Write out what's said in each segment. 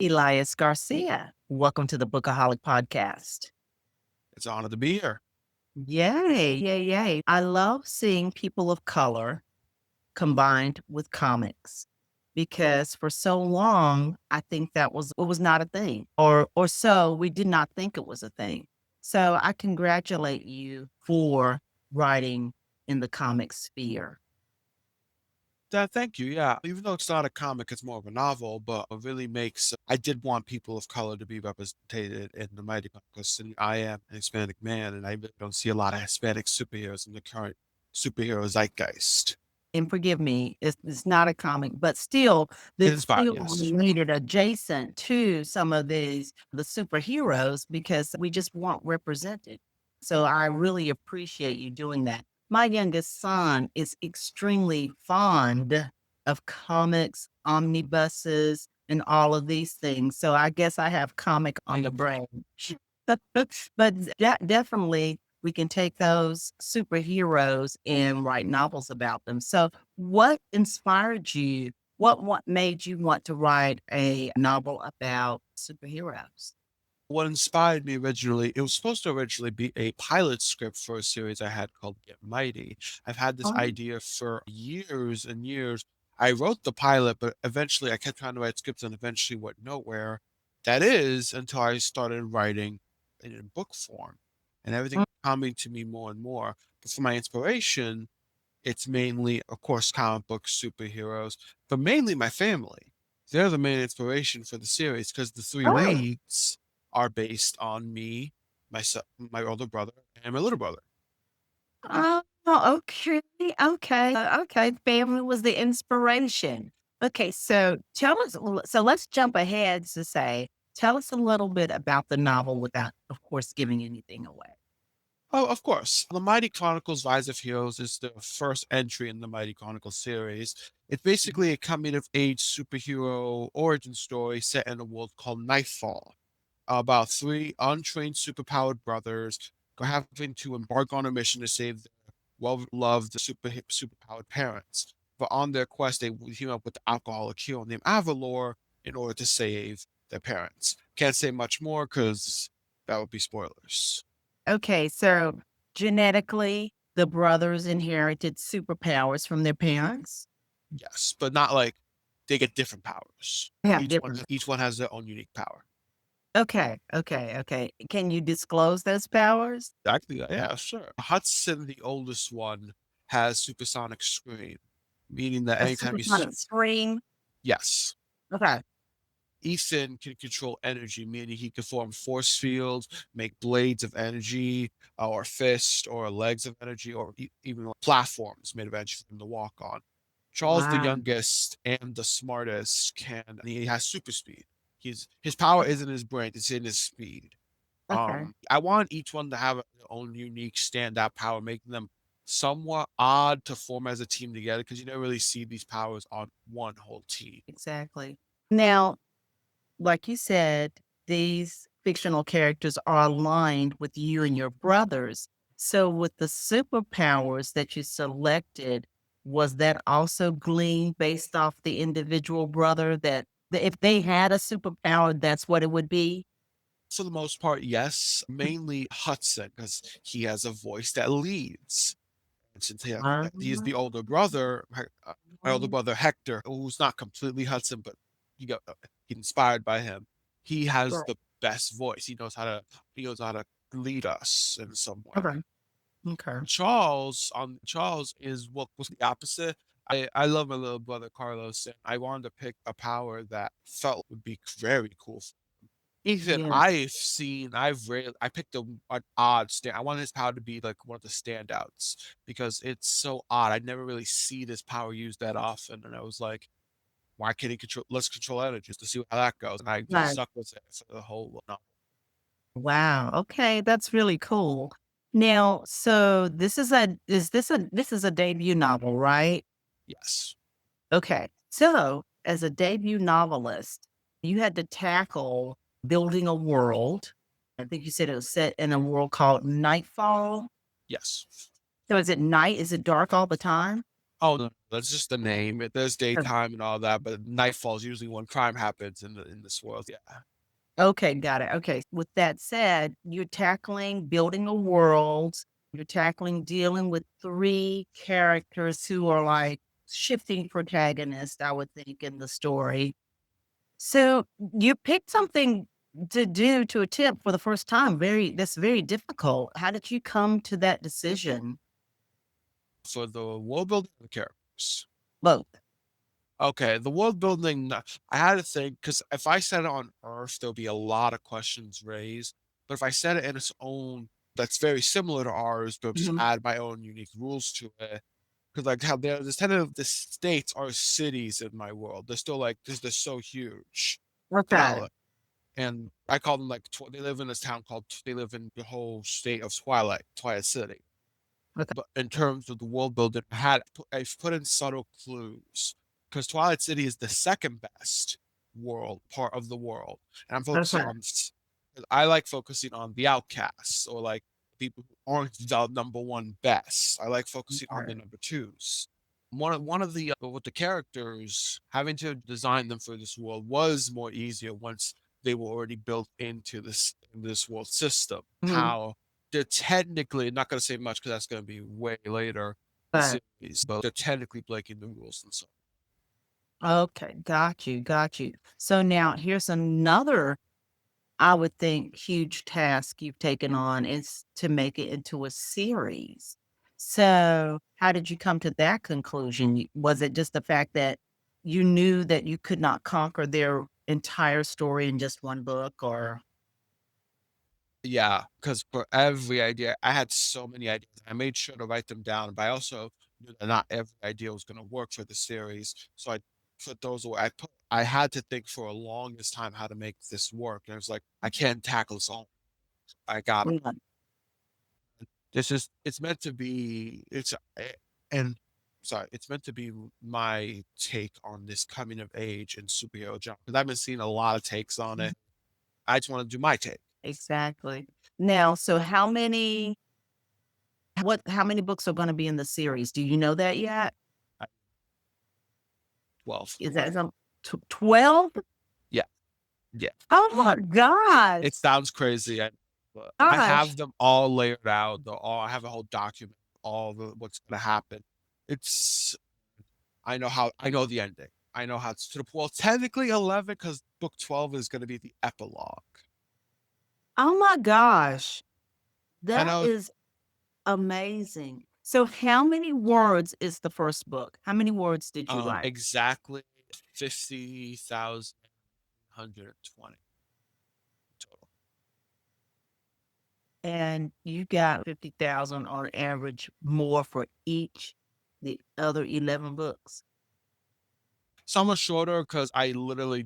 Elias Garcia. Welcome to the Bookaholic Podcast. It's an honor to be here. Yay, yay, yay. I love seeing people of color combined with comics because for so long, I think it was not a thing or so we did not think it was a thing. So I congratulate you for writing in the comic sphere. Thank you. Yeah, even though it's not a comic, it's more of a novel, but it really makes. I did want people of color to be represented in the Mighty Chronicles, and I am an Hispanic man, and I really don't see a lot of Hispanic superheroes in the current superhero zeitgeist. And forgive me, it's not a comic, but still, It it's inspired, still yes. related adjacent to some of the superheroes because we just want represented. So I really appreciate you doing that. My youngest son is extremely fond of comics, omnibuses, and all of these things. So I guess I have comic on the brain. But definitely we can take those superheroes and write novels about them. So what inspired you? What made you want to write a novel about superheroes? What inspired me originally, it was supposed to originally be a pilot script for a series I had called Get Mighty. I've had this Oh, idea for years and years. I wrote the pilot, but eventually I kept trying to write scripts and eventually went nowhere. That is until I started writing it in book form and everything mm, coming to me more and more. But for my inspiration, it's mainly, of course, comic books, superheroes, but mainly my family. They're the main inspiration for the series because the three oh, leads are based on me, my older brother, and my little brother. oh, okay, okay, okay. Family was the inspiration. Okay, so tell us. So let's jump ahead to say, tell us a little bit about the novel without, of course, giving anything away. Oh, of course. The Mighty Chronicles Rise of Heroes is the first entry in the Mighty Chronicles series. It's basically a coming of age superhero origin story set in a world called Nightfall, about three untrained superpowered brothers having to embark on a mission to save their well-loved superpowered parents. But on their quest, they team up with the alcoholic hero named Avalor in order to save their parents. Can't say much more because that would be spoilers. Okay, so genetically, the brothers inherited superpowers from their parents? Yes, but not like they get different powers. They have different. Each one has their own unique power. Okay, okay, okay. Can you disclose those powers? Actually, yeah, sure. Hudson, the oldest one, has supersonic scream, meaning that A anytime supersonic scream? yes, Okay. Ethan can control energy, meaning he can form force fields, make blades of energy, or fists, or legs of energy, or even like platforms made of energy for him to walk on. Charles, the Wow. youngest and the smartest, he has super speed. His power Okay. isn't his brain; it's in his speed. Okay. I want each one to have their own unique standout power, making them somewhat odd to form as a team together because you never really see these powers on one whole team. Exactly. Now, like you said, these fictional characters are aligned with you and your brothers. So, with the superpowers that you selected, was that also gleaned based off the individual brother that if they had a superpower, that's what it would be? For the most part, yes, mainly Hudson because he has a voice that leads. And since he is the Um, older brother, my older brother Hector, who's not completely Hudson, but he got he's inspired by him. He has Right. the best voice. He knows how to lead us in some way. Okay. Okay. Charles is what was the opposite. I love my little brother Carlos, and I wanted to pick a power that felt would be very cool. Ethan, Yeah. I picked an odd stand. I wanted his power to be like one of the standouts because it's so odd. I never really see this power used that often, and I was like, why can't he control? Let's control energy just to see how that goes. And I Right. stuck with it for the whole novel. Wow. Okay, that's really cool. Now, so this is a debut novel, right? Yes, Okay. So, as a debut novelist, you had to tackle building a world. I think you said it was set in a world called Nightfall. yes. So, is it night? Is it dark all the time? Oh, no, that's just the name. There's daytime and all that, but nightfall is usually when crime happens in this world. Yeah. Okay, got it. Okay. With that said, you're tackling building a world. You're tackling dealing with three characters who are like shifting protagonists, I would think, in the story. So you picked something to do to attempt for the first time. That's very difficult. How did you come to that decision? For the world building of the characters. Both. Okay, the world building, I had to think because if I set it on Earth, there'll be a lot of questions raised. But if I set it in its own, that's very similar to ours, but just Mhm. add my own unique rules to it. Because like how there's kind of the states are cities in my world. They're still like they're so huge. They're not Okay. like, and I call them like they live in this town called they live in the whole state of Twilight City. Okay. But in terms of the world building, I've put in subtle clues because Twilight City is the second best world part of the world, and I'm focusing Okay. on. I like focusing on the outcasts or like people who aren't the number one best. I like focusing on the Alright. number twos. One of the with the characters having to design them for this world was more easier once they were already built into this world system. Mhm. How they're technically not going to say much because that's going to be way later in the Right. series, but they're technically breaking the rules and so. Okay. Got you. Got you. So now here's another, I would think, huge task you've taken on is to make it into a series. So, how did you come to that conclusion? Was it just the fact that you knew that you could not conquer their entire story in just one book, or Yeah, because for every idea, I had so many ideas. I made sure to write them down, but I also knew that not every idea was going to work for the series. So I put those away. I had to think for a longest time how to make this work. And it was like, I can't tackle this all. I got it. mm, This is it's meant to be and sorry, it's meant to be my take on this coming of age and superhero genre. Because I've been seeing a lot of takes on it. I just want to do my take. exactly. Now, so how many books are gonna be in the series? Do you know that yet? I 12. Is that 12? Yeah, yeah. Oh my gosh. It sounds crazy, but I Gosh. have them all layered out. I have a whole document, all the what's gonna happen. It's I know the ending. I know how it's to the well, technically 11 because book 12 is gonna be the epilogue. Oh my gosh. I That know is amazing. So how many words is the first book? How many words did you write? exactly 50,120 total. And you got 50,000 on average more for each the other 11 books. Somewhat shorter because I'm literally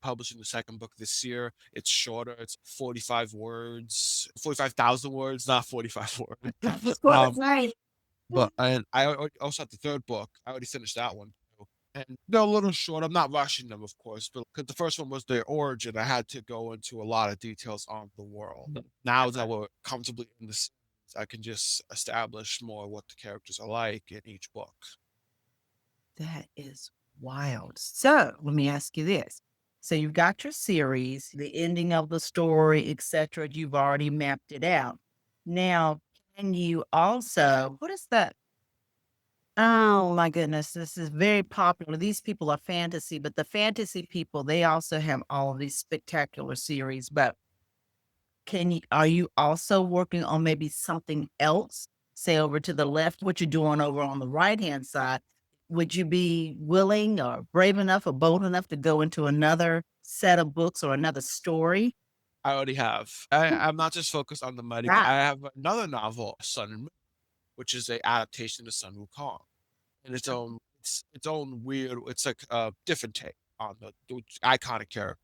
publishing the second book this year. It's shorter. It's 45 words, 45,000 words, not 45 words. What? Um, Right. but and also have the third book. I already finished that one too. And they're a little short. I'm not rushing them, of course, but because the first one was their origin, I had to go into a lot of details on the world. Now that we're comfortably in the series, I can just establish more what the characters are like in each book. That is wild. So let me ask you this. So you've got your series, the ending of the story, etc. You've already mapped it out. Now, can you also, what is that? Oh my goodness, this is very popular. These people are fantasy, but the fantasy people, they also have all of these spectacular series. But are you also working on maybe something else? Say over to the left, what you're doing over on the right-hand side. Would you be willing or brave enough or bold enough to go into another set of books or another story? I already have. I'm not just focused on the Mighty. Right. I have another novel, Sun and Moon, which is a adaptation of Sun Wukong, and its own weird. It's like a different take on the iconic character.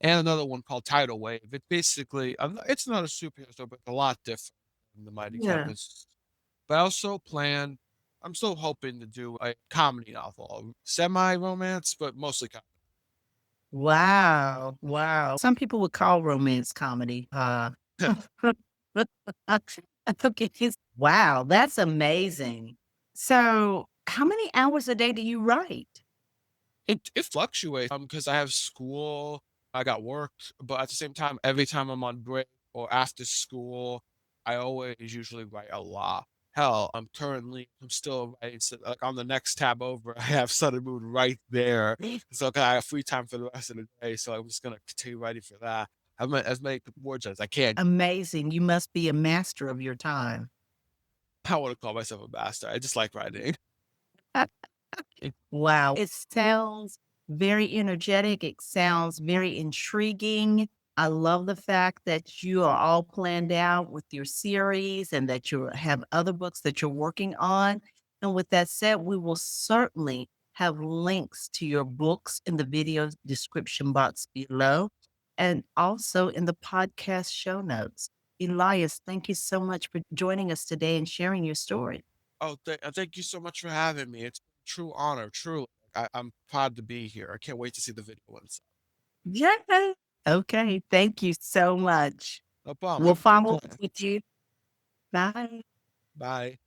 And another one called Tidal Wave. It's basically it's not a superhero story, but it's a lot different than the Mighty Yeah. Chronicles. But I also plan. I'm still hoping to do a comedy novel, semi romance, but mostly comedy. Wow. Wow. Some people would call romance comedy. Okay. Wow, that's amazing. So, how many hours a day do you write? It fluctuates, because I have school, I got work, but at the same time, every time I'm on break or after school, I always usually write a lot. Hell, I'm still writing, so, like, on the next tab over, I have Sun and Moon right there. So, 'cause I have free time for the rest of the day, so I'm just gonna continue writing for that. As many words as I can. Amazing. You must be a master of your time. I wouldn't call myself a master, I just like writing. Wow. It sounds very energetic. It sounds very intriguing. I love the fact that you are all planned out with your series and that you have other books that you're working on. And with that said, we will certainly have links to your books in the video description box below and also in the podcast show notes. Elias, thank you so much for joining us today and sharing your story. Oh, thank you so much for having me. It's a true honor, truly. I'm proud to be here. I can't wait to see the video ones. Yeah. Okay. Thank you so much. No problem. We'll Have a good follow up one. with you. Bye. Bye.